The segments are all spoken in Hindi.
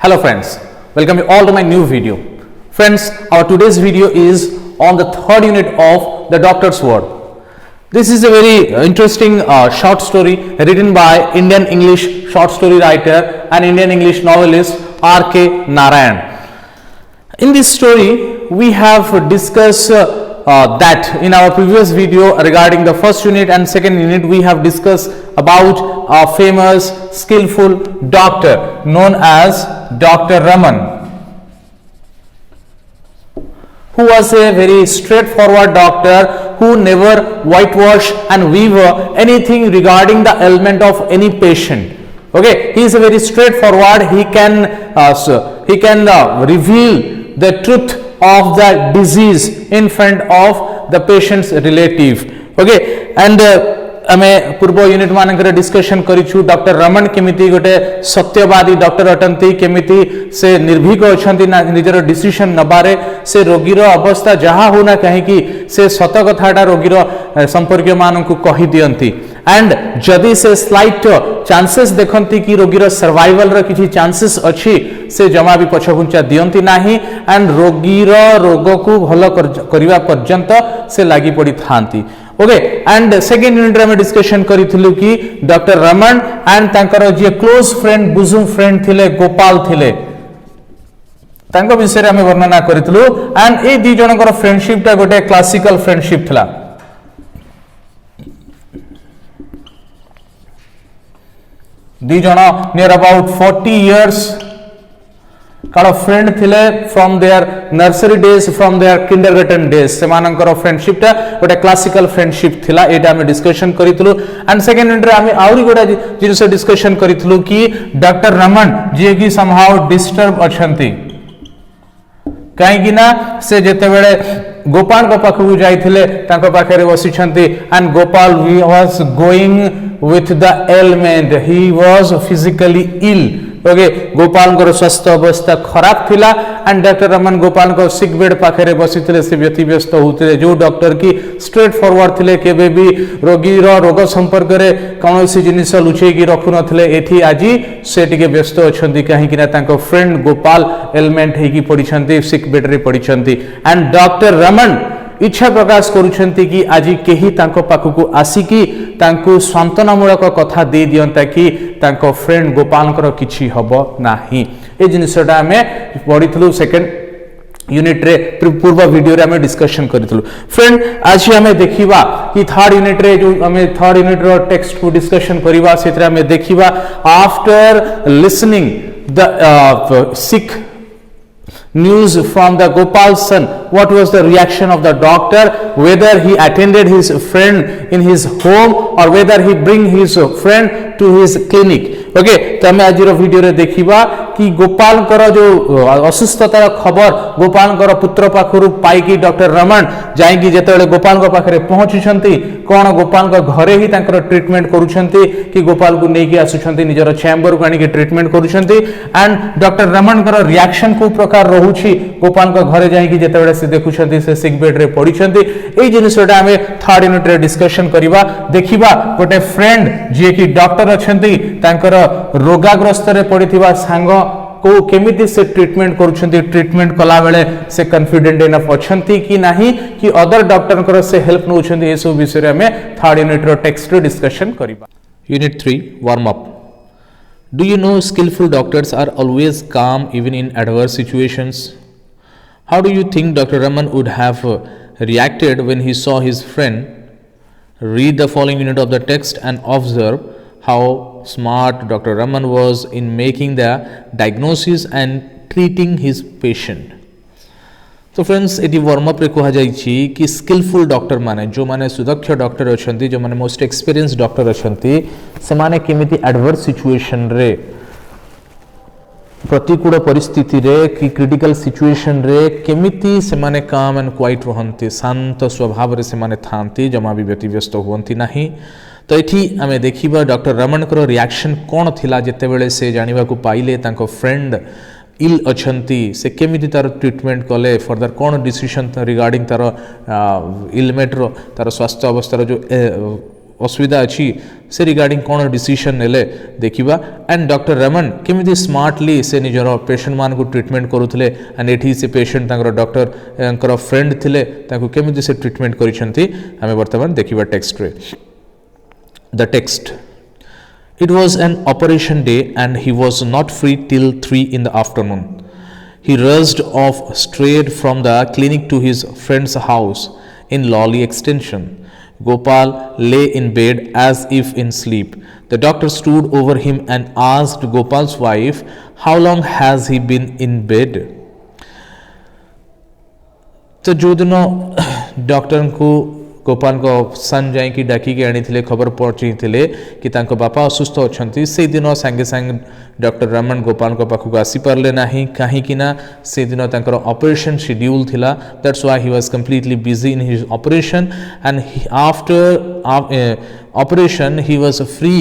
Hello friends, welcome you all to my new video. Friends, our today's video is on the third unit of the Doctor's Word. This is a very interesting short story written by Indian English short story writer and Indian English novelist R.K. Narayan. In this story, we have discussed that in our previous video regarding the first unit and second unit, we have discussed about a famous skillful doctor known as Dr. Raman, who was a very straightforward doctor who never whitewash and weave anything regarding the ailment of any patient. Okay, he is a very straightforward. He can reveal the truth of the disease in front of the patient's relative. Okay, and आमे पूर्व यूनिट मानकर डिस्कशन करिछु डॉक्टर रमन केमिति गोटे सत्यवादी डॉक्टर अटंती केमिति से निर्भीक अछंती ना निजर डिसीजन नबारे से रोगीर अवस्था जहा होना कहीं कि से सत कथाटा रोगीर संपर्क मानकु कहि दियंती एंड जदि से स्लाइट चांसेस देखंती कि रोगीर सर्वाइवल र किछि चांसेस अछि से जमा भी पछघुंचा दियंती नाही एंड रोगीर रोग को भलो करिवा पर्यंत से लागि पड़ी थांती. ओके एंड सेकेंड यूनिट में डिस्कशन करिथिलु कि डॉक्टर रमन एंड तांकर जे क्लोज फ्रेंड बुजुम फ्रेंड थिले गोपाल थिले तांको विषय रे हमें वर्णना करिथिलु and A the Jankar friendship ता गोटे क्लासिकल फ्रेंडशिप थिला. दी जन नियर अबाउट 40 इयर्स कालो फ्रेंड थिले from their nursery days from their kindergarten days से मानकर फ्रेंडशिप ता गोटे क्लासिकल फ्रेंडशिप थिला. एटा हम डिस्कशन करितलु एंड सेकंड यूनिट रे हम आउरी गोटे जिनस डिस्कशन करितलु कि डॉक्टर रमन जे कि समहाउ डिस्टर्ब अछंती काहे कि ना से जेते बेले गोपाल को पाखु जाइथिले तांको पाखरे बसिछंती and Gopal was going with the ailment, he was physically ill. Okay Gopal को स्वास्थ्य अवस्था खराब थिला एंड डॉक्टर रमन गोपाल को सिक बेड पाखरे बसिथिले से व्यतिव्यस्त होतिले जो डॉक्टर की स्ट्रेट फॉरवर्ड थिले केबे भी रोगी रो रोग संपर्क रे कोनोसी जिनिस लुचै की रखु नथिले. एथि आजी से टिके व्यस्त अछंती काहे कि ना तांको फ्रेंड गोपाल एलिमेंट हेकी पडिछंती सिक बेड रे पडिछंती एंड डॉक्टर रमन इच्छा प्रकाश करुछंती कि आज केही तांको पाखकु आसिकी तांको सांत्वनामूलक कथा दे दियंता कि तांको फ्रेंड गोपाल कर किछि हबो नाही. ए जिनिसटा हमें पढिथलु सेकंड यूनिट रे पूर्व वीडियो रे हमें डिस्कशन करिथलु. फ्रेंड आज हमें देखिबा कि थर्ड यूनिट रे जो हमें थर्ड यूनिट रो टेक्स्ट को डिस्कशन करिबा सेतरा हमें देखिबा after listening the sick news from the Gopal's son, what was the reaction of the doctor, whether he attended his friend in his home or whether he bring his friend to his clinic. Okay तो हमें आज वीडियो रे देखिबा कि गोपाल कर जो असुस्थतार खबर गोपाल कर पुत्र पाखरु पाई कि डॉक्टर रमन जाई कि जेतेले गोपाल को पाखरे पहुंचुछंती कोन गोपाल को घरे ही तांकर ट्रीटमेंट करूछंती कि गोपाल को नेकी आसुछंती निजर चैम्बर को आनी कि ट्रीटमेंट करूछंती एंड डॉक्टर रमन कर रिएक्शन को प्रकार रहुछि गोपाल को घरे जाई कि जेतेले से देखुछंती से सिक बेड रे पडिछंती. एई जिनिसटा हमें थर्ड यूनिट रे डिस्कशन करिबा देखिबा गोटे फ्रेंड जे कि डॉक्टर अछंती तांकर रोगाग्रस्त रे पड़िथिबा सांग को केमिति से ट्रीटमेंट करूछंती ट्रीटमेंट कला बेले से कॉन्फिडेंट इनफ अछंती कि नाही कि अदर डॉक्टर कर से हेल्प नउछंती ए सब विषय रे हमें थर्ड यूनिट रो टेक्स्ट रे डिस्कशन करिबा. Unit 3 warm up. Do you know skillful doctors are always calm even in adverse situations? How do you think Dr. Raman would have reacted when he saw his friend? Read the following unit of the text and observe how smart Dr. Raman was in making the diagnosis and treating his patient. तो फ्रेंड्स एटी वार्म अप रे कहा जाइछि कि स्किलफुल डॉक्टर माने जो माने सुदक्ष डॉक्टर अछंती जो माने मोस्ट एक्सपीरियंस डॉक्टर अछंती से माने केमिति एडवर्स सिचुएशन रे प्रतिकूल परिस्थिति रे कि क्रिटिकल सिचुएशन रे केमिति से माने काम एंड क्वाइट रहंती शांत स्वभाव रे से माने थांती जमा भी व्यतिव्यस्त हुअंती नाही. तो एठी आमे देखिबा डॉक्टर रमन कर रिएक्शन कोन थिला जेते बेले से जानिबा को पाइले तांको फ्रेंड इल अछंती से केमिति तार ट्रीटमेंट कले फर्दर कोन डिसीजन रिगार्डिंग तार इलमेट रो तार स्वास्थ्य अवस्था रो जो असुविधा अच्छी से रिगार्डिंग कौन डिसीजन नेले देखिबा एंड डॉक्टर रमन केमिति स्मार्टली से निजर पेशेंट मान को ट्रीटमेंट करूथिले एंड एठी से पेशेंट तांकर डॉक्टर फ्रेंड थिले ताकू केमिति से ट्रीटमेंट करिसंती हमें वर्तमान देखिबा टेक्स्ट रे the text It was an operation day and he was not free till 3 in the afternoon. He rushed off straight from the clinic to his friend's house in Lawley Extension. Gopal lay in bed as if in sleep. The doctor stood over him and asked Gopal's wife, "How long has he been in bed?" तो जो दिन डॉक्टर को गोपाल को सन जाकि डाकिक आनी खबर पहुँची कि तांको बापा असुस्थ अच्छा से दिन सांगे सांगे डॉक्टर रमन गोपाल को पाखक आसीपारे ना कहीं से दिन ऑपरेशन शेड्यूल थिला that's why he was completely busy in his operation and after operation he was free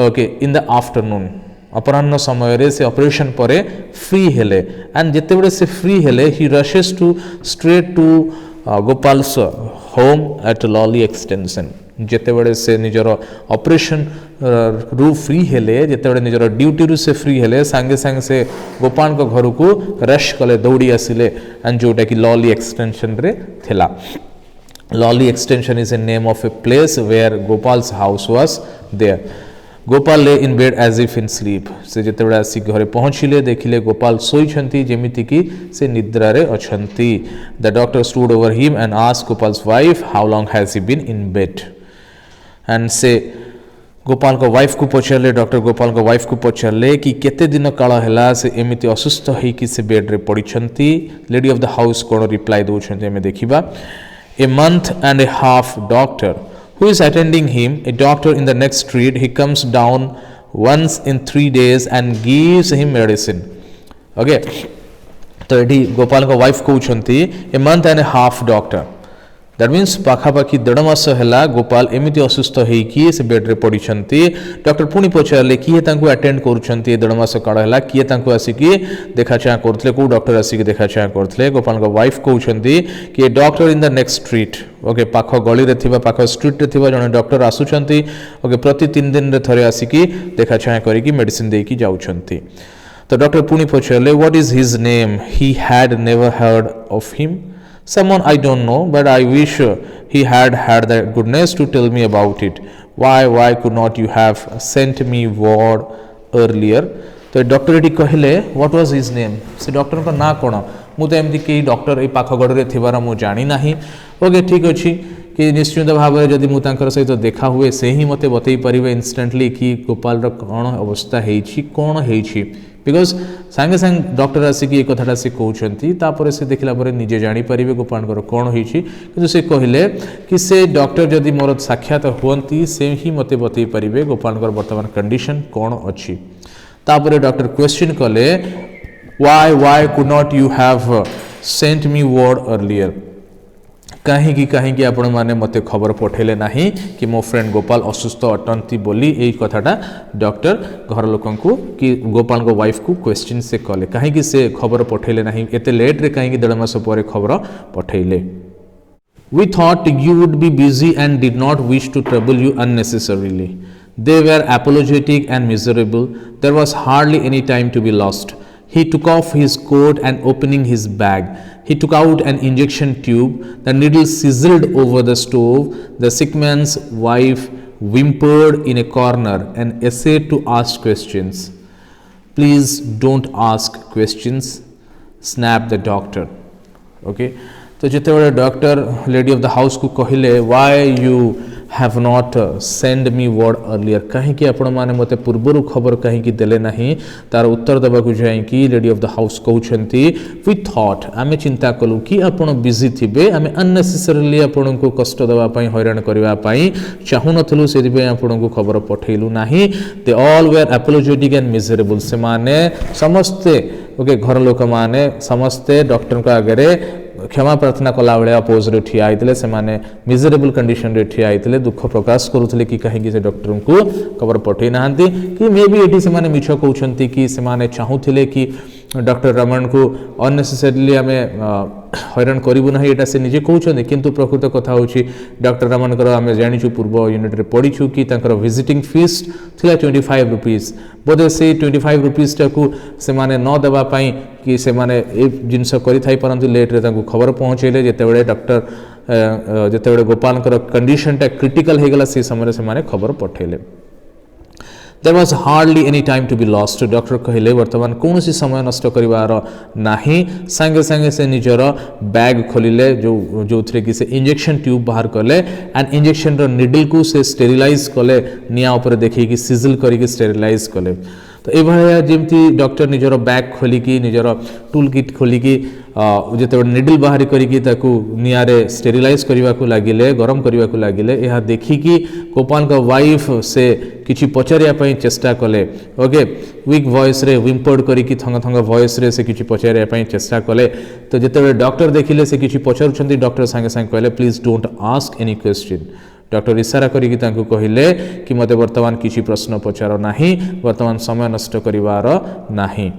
okay in the afternoon अपराह्न समय रे से ऑपरेशन परे फ्री हेले एंड जिते बड़े से फ्री हेले ही rushes to straight to Gopal's home at Lawley extension जिते बड़े से निजर ऑपरेशन रु फ्री हेले जिते बड़े निजर ड्यूटी रु से फ्री हेले सांगे सांगे से गोपाल को घर को रश कले दौड़ी आसिले एंड जोटा कि लॉली एक्सटेंशन रे थिला Lawley extension is a name of a place where Gopal's house was there Gopal lay in bed as if in sleep से जिते बड़े आसी घरे पहुँचिले देखिले गोपाल सोईछंती जेमिति कि से निद्रा रे अछंती the doctor stood over him and asked Gopal's wife how long has he been in bed and से गोपाल को वाइफ को पचारे डॉक्टर गोपाल को वाइफ को पचारे कि केते दिन काल है से एमती असुस्थ होइकि से बेड रे पड़िछंती लेडी ऑफ द हाउस कोन रिप्लाई दउछंती हमें देखिबा a month and a half doctor who is attending him, a doctor in the next street. He comes down once in 3 days and gives him medicine. Okay. तो ये गोपाल को वाइफ को उछंती a month and a half doctor. That means पाखापाखि 1.5 मास है गोपाल एमती असुस्थ होइकि से बेड रे पड़िछंती डॉक्टर पुणी पचारे किए तांको अटेंड करूछंती 1.5 मास काल है किए तांको आसिकी देखा चाह करथले को डॉक्टर आसिकी देखा चाह करथले गोपाल को वाइफ कहउछंती कि doctor in the next street okay पाख गली रे थिबा पाख स्ट्रीट रे थिबा जने डॉक्टर आसुछंती ओके प्रति 3 दिन रे थरे आसिकी देखा चाह करिकी मेडिसिन देकी जाउछंती तो डॉक्टर पुणी पचारे what is his name he had never heard of him Someone I don't know, but I wish he had the goodness to tell me about it. Why could not you have sent me word earlier? तो डॉक्टर ये कहले what was his name? से डॉक्टर का ना कौन मुझे एमती कि डॉक्टर ये पाखगढ़ रे थिबार मु जानी नाही ओके ठीक अच्छी कि निश्चित भाव में जदि मुझे सहित देखा हुए से ही मते बतई पारे इंस्टांटली कि गोपाल कौन अवस्था है कौन है बिकज सांगे सांगे डॉक्टर आसिक ये कथाटा से कहते से देखला निजे जापर गोपाल कौन हो से कहले कि से डॉक्टर जदि मोर साक्षात हुई से ही मते बतई पारे गोपाल बर्तमान कंडीशन कौन अच्छी तापर डॉक्टर क्वेश्चन कले why could not you have sent me word earlier कहीं आपण माने मते खबर पठेले नाही कि मो फ्रेंड गोपाल असुस्थ अटंती बोली एई कथाटा डॉक्टर घर लोकन को कि गोपाल को वाइफ को क्वेश्चन से कले कहीं से खबर पठेले नाही एते लेट रे कहीं 1.5 मास परे खबर पठेले We thought you would be busy and did not wish to trouble you unnecessarily. They were apologetic and miserable. There was hardly any time to be lost. He took off his coat and opening his bag, he took out an injection tube. The needle sizzled over the stove. The sick man's wife whimpered in a corner and essayed to ask questions. Please don't ask questions, snapped the doctor. Okay. तो जिते बड़े doctor lady of the house को कहले why you have not send me word earlier कहीं आपण माने मते पूर्वरु खबर कहीं देले नहीं तार उत्तर देबा को जाई कि लेडी ऑफ द हाउस कहउछंती वी थॉट आमे चिंता कलु कि आपण बिजी थिबे आमे अननेसेसरीली आपण को कष्ट देबा पई हैरान करबा पई चाहु नथलु सेदि पे आपण को खबर पठेलु नहीं they all were apologetic and miserable से माने समस्ते ओके घर लोक माने समस्ते डॉक्टर को आगे क्षमा प्रार्थना कला बेले अपोज रे ठिया आइतले से माने मिजरेबल कंडीशन रे ठिया आइतले दुख प्रकाश करूथले कि कहीं से डॉक्टर को खबर पठे नाहंती कि मे बी एठी से माने मिछ कहउछंती कि से माने चाहुथिले कि डॉक्टर रमन को अननेसेसरीली आम हैरान करूँ ना यहाँ से निजे कहते किंतु प्रकृत कथा हूँ डॉक्टर रमन आम जाचु पूर्व यूनिट रे पढ़ीचु कि विजिटिंग फीस थिला 25 रुपीज बोधे से 25 रुपीज टाकू से न देवाई कि से जिनस कर लेट्रे खबर पहुँचेले जिते डॉक्टर जिते गोपाल कंडीशन टा क्रिटिकल हो गला से समय से खबर पठेले There was hardly any time to be lost. Doctor कहले वर्तमान कौन सी समय नष्ट करिवार नाही संगे संगे से निजर बैग खोलिले जो थे कि से इंजेक्शन ट्यूब बाहर कले एंड इंजेक्शन रो निडल को से स्टेरिलाइज कले निया ऊपर देखि कि सिजल करी स्टेरिलाइज कले तो ये जमती डॉक्टर निजर बैग खोलिकी निजर टूल किट खोलिकी जिते निडल बाहरी करिकी ताकू नियारे स्टेरिलाइज करने को लगिले गरम करने को लगिले यह देखिकी गोपाल का वाइफ से किछि पचारिया चेष्टा कले ओके वीक वॉइस रे विम्पर्ड करिकी थंग थंग वॉइस रे से किछि पचारिया चेष्टा कले तो जिते डॉक्टर देखिले से किछि पचारुछंती डॉक्टर संगे संगे कहले please don't ask any question doctor इशारा करिकी तांको कहिले कि मते वर्तमान किछि प्रश्न पचार नाही वर्तमान समय नष्ट करिवार नाही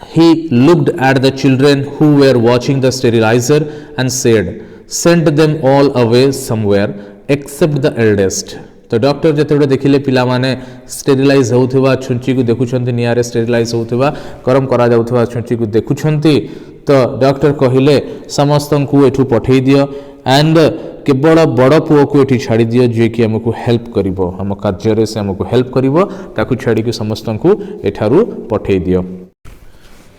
He looked at the children who were watching the sterilizer and said, send them all away somewhere except the eldest. तो डॉक्टर जिते देखिले पिला माने स्टेरिलाइज होउथबा छुंची को देखुछंती नियारे स्टेरिलाइज होउथबा गरम करा जाउथबा छुंची को देखुछंती तो डॉक्टर कहिले समस्त को एठू पठेई दियो एंड केवल बड़ पुओ को एठी छाड़ी दियो जे कि हमको हेल्प करिवो हम कार्य रे से हमको हेल्प करिवो ताकू छाड़ी के समस्त को एठारू पठेई दियो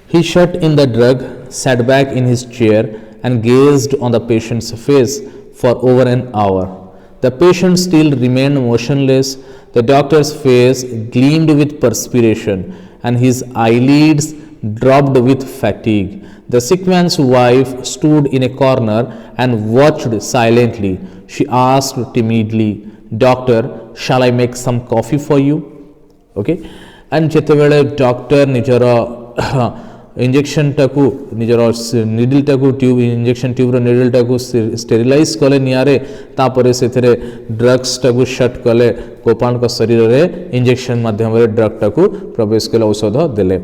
He shut in the drug, sat back in his chair and gazed on the patient's face for over an hour. The patient still remained motionless. The doctor's face gleamed with perspiration and his eyelids dropped with fatigue. The sick man's wife stood in a corner and watched silently. She asked timidly, Doctor, shall I make some coffee for you? Okay. And जेतेबेले डॉक्टर निजर इंजेक्शन टाकू निजर निडल टाकू ट्यूब इंजेक्शन ट्यूब निडल टाकू स्टेरिलाइज कले नियारे तापरे सेथरे ड्रग्स टाकू शट कले गोपाल का शरीर रे इंजेक्शन माध्यम रे ड्रग टाकू प्रवेश कले औषध देले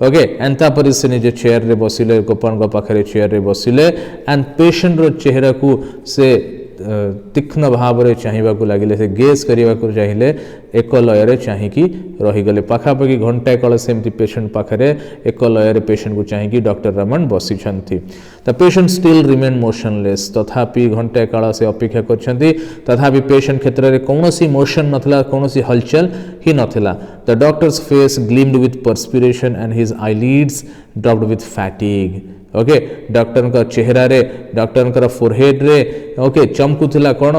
ओके एंड तापरे से निजे चेयर रे बसिले गोपाल का पाखरे चेयर रे बसिले एंड पेशेंट रो चेहरा को से तीक्ष्ण भाव रे चाहिबा को लागिले से गेस करिबा को चाहिए एक लय रे चाहिकी रहीगले पाखापाखि घंटा काल सेमती पेशेंट पाखरे एक लय रे पेशेंट को चाहिकी डॉक्टर रमन बसी छंती the patient still remain motionless तथापि घंटा काल से अपेक्षा करछंती तथापि पेशेंट क्षेत्र रे कोनोसी मोशन नथला कोनोसी हलचल ही नथला the doctor's face gleamed with perspiration and his eyelids dropped with fatigue okay doctor का चेहरा रे डॉक्टर का फोरहेड रे ओके चमकुला कौन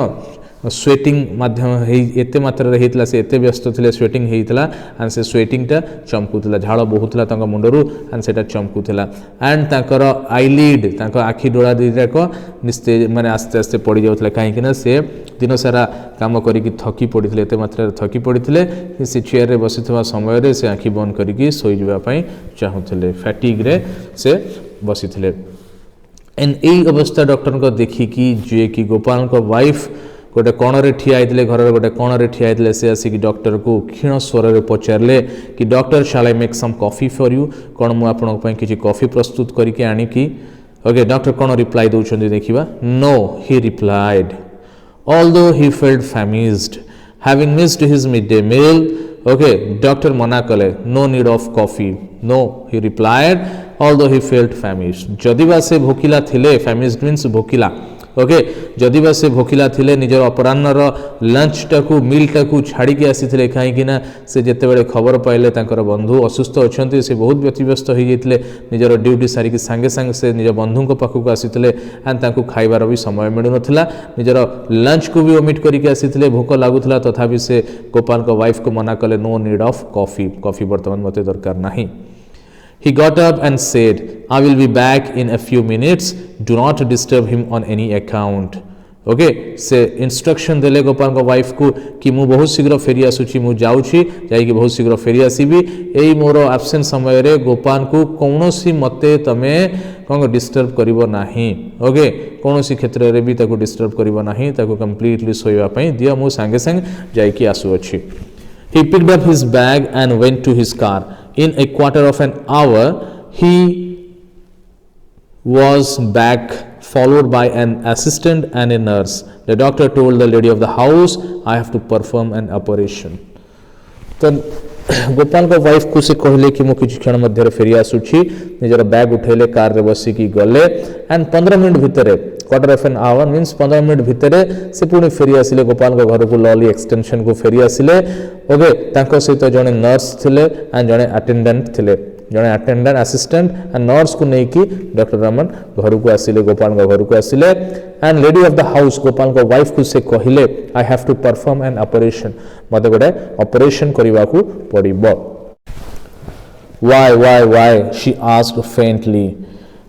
स्वेटिंग माध्यम एते मात्रा रे हेतला से एते व्यस्त थिले स्वेटिंग हेतला एंड से स्वेटिंग टा चमकुला झाड़ बहुतला तांका मुंडरू एंड सेटा चमकुला एंड तांकर आईलिड तांका आखि डोळा दिराक निस्ते माने आस्ते आस्ते पड़ी जाउतला काहे कि ना से दिन सारा काम करिकी थकी पड़िथिले एते मात्रा रे थकी पड़िथिले से चेयर रे बसिथवा समय रे से आखि बंद करिकी सोई जबा पई चाहुथिले फैटिग रे से बसी थे एंड यही अवस्था डॉक्टर को देखिकी जे कि गोपाल को वाइफ गोटे कणरे ठिया होते घर गोटे कणरे ठिया होते से आसिक डॉक्टर को क्षीण स्वर में पचारे कि doctor shall I make some coffee for you कौन मुझे आपण किसी कॉफी प्रस्तुत करके आनिकी ओके डॉक्टर कौन रिप्लाई दौरान देखा no he replied although he felt famished having missed his midday meal okay doctor मना कले no need of coffee no he replied although he felt famished जदिबा से भोकिला थिले फैमिज्ड मीन्स भोकिला ओके जदिबा से भोकिला थिले निजर अपराह्नर लंच टाकू मील टाकू छाड़ी के आसी थिले कहीं ना से जेते बेले खबर पाइले तांकर बंधु असुस्थ अछंती से बहुत व्यतिव्यस्त हो जाइतिले निजर ड्यूटी सारी के संगे संगे से निज बंधु को पाखु आसीथिले एंड तांकु खाइबार भी समय मिलु नथिला निजर लंच को भी ओमिट करके आसीथिले भोक लागुथिला तथापि से गोपाल को वाइफ को मना कले no need of coffee coffee वर्तमान मते दरकार नाही He got up and said, I will be back in a few minutes. Do not disturb him on any account. Okay से इंस्ट्रक्शन देले गोपाल को वाइफ को कि मु बहुत शीघ्र फेरी आसुची मु जाउची जाई कि बहुत शीघ्र फेरी आसीबी एई मोर एब्सेंट समय रे गोपाल को कोनोसी मते तमे कोन डिस्टर्ब करिवो नाही ओके कोनोसी क्षेत्र रे भी ताको डिस्टर्ब करिवो नाही ताको कंप्लीटली सोइबा पई दिया मु संगे संग जाई कि आसु अछि He picked up his bag and went to his car. in a quarter of an hour he was back, followed by an assistant and a nurse. The doctor told the lady of the house, I have to perform an operation. तो गोपाल को वाइफ को से कहले कि मु किछ क्षण मध्य फेरी आसुची, निजर बैग उठेले कार रे बसी की गले एंड 15 मिनिट भितरे, quarter of an hour means 15 minute भितरे से पुणी फेरी आसिले गोपाल को घर को लॉली एक्सटेंशन को फेरी आसिले. ओके तांको सहित जने नर्स थिले एंड जने अटेंडेंट थिले, जने अटेंडेंट असिस्टेंट एंड नर्स को नहीं कि डॉक्टर रमन घर को आसिले, गोपाल को घर को आसिले and lady of the house Gopal को वाइफ को से कहले I have to perform an operation, मते गोटे ऑपरेशन करबा को पड़िबो. Why she asked faintly.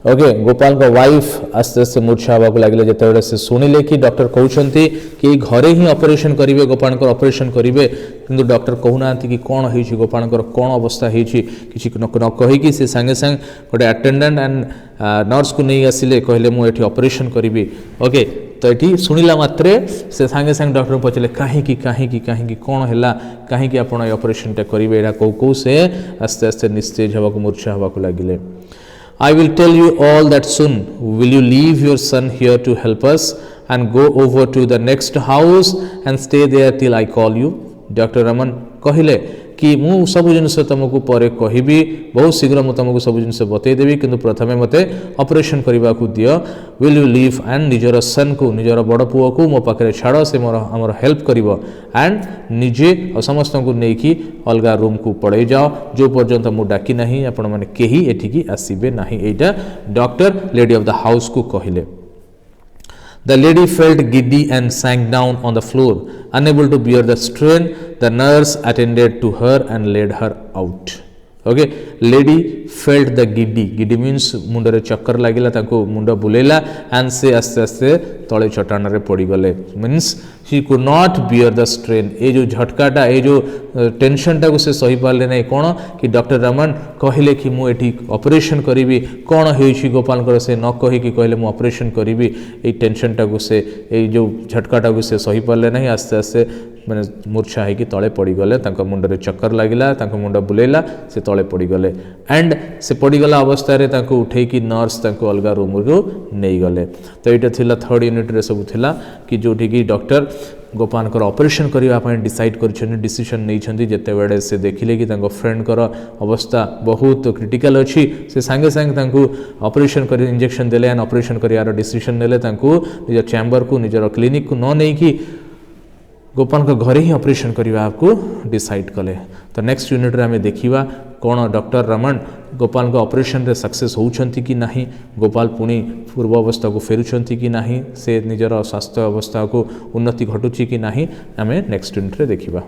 Okay Gopal का वाइफ आस्ते आस्ते मूर्छा हवा को लगे जिते से शुणिले कि डॉक्टर कहते कि घरे ही ऑपरेशन करेंगे, गोपाल ऑपरेशन करेंगे, किंतु डॉक्टर कहूना कि कौन हो गोपाल कौन अवस्था होती किसी न कहीकि से सांगे सांगे गोटे अटेंडेंट एंड नर्स को नहीं आसिले कहले मुझे ऑपरेशन करी. ओके तो ये शुणिला मात्रे से सांगे सांगे डॉक्टर पचारे कहीं कौन है कहीं आप ऑपरेशन करेंगे यहाँ कौ से आस्ते आस्ते निस्तेज हवा को मूर्छा हवा को लगे. I will tell you all that soon. Will you leave your son here to help us and go over to the next house and stay there till I call you? Dr. Raman कहले कि मु सब जिनस तुमको पर कहबी, बहुत शीघ्र मुझे तुमको सब जिनस बतईदेवी, किंतु प्रथम मते ऑपरेशन करने को दियो. विल यू लीव एंड निजर सन को निजर बड़ पुओ को मो पाखे छाड़, से मोर आमर हेल्प करिवो एंड निजे और समस्त को लेकिन अलग रूम को पड़े जाओ जो पर्यंत मु डाकी नहीं आपण माने केही एठिकी आसीबे नहीं. एटा doctor lady of the house को कहले. The lady felt giddy and sank down on the floor, unable to bear the strain. The nurse attended to her and led her out. Okay, lady felt the giddy means मुंडरे चक्कर लागिला, ताको मुंड बुलेला एंड से आस्ते आस्ते तले चट्टान रे पड़ी गले. Means she could not bear the strain. ये जो झटकाटा ये जो टेंशनटा को से सही पारे ना कौन कि डॉक्टर रमन कहले कि मुझे ऑपरेशन करी, कौन हो गोपाल से न कहीकि कहले मु ऑपरेशन करी, ये टेंशनटा को से ये जो झटकाटा को से सही पारे ना, आस्ते आस्ते मैंने मूर्छा है कि तले पड़गले, मुंडरे चक्कर लगिला, मुंड बुलेला, से तले पड़गले एंड से पड़गला अवस्था रे उठे कि नर्स अलग रूम को नहीं गले. तो ये थिला थर्ड यूनिट रे सब थिला कि जोठी कि डॉक्टर गोपाल ऑपरेशन करने डिसाइड कर डिसीजन नहीं जिते बड़े से देखिले कि फ्रेंड अवस्था बहुत क्रिटिकल अच्छी, से सांगे सांगे ऑपरेशन कर इंजेक्शन देले एंड ऑपरेशन कर डिसीजन नेले, निज चैम्बर को निजर क्लिनिक को न नहीं कि गोपाल को घरे ही ऑपरेशन करने को डिसाइड कले. तो नेक्स्ट यूनिट रे आमे देखिबा कौन डॉक्टर रमन गोपाल को ऑपरेशन रे सक्सेस होउछंती कि नहीं, गोपाल पुणी पूर्व अवस्था को फेरुछंती कि नहीं, से निजर स्वास्थ्य अवस्था को उन्नति घटुची कि नहीं, आमे नेक्स्ट यूनिट रे देखिबा.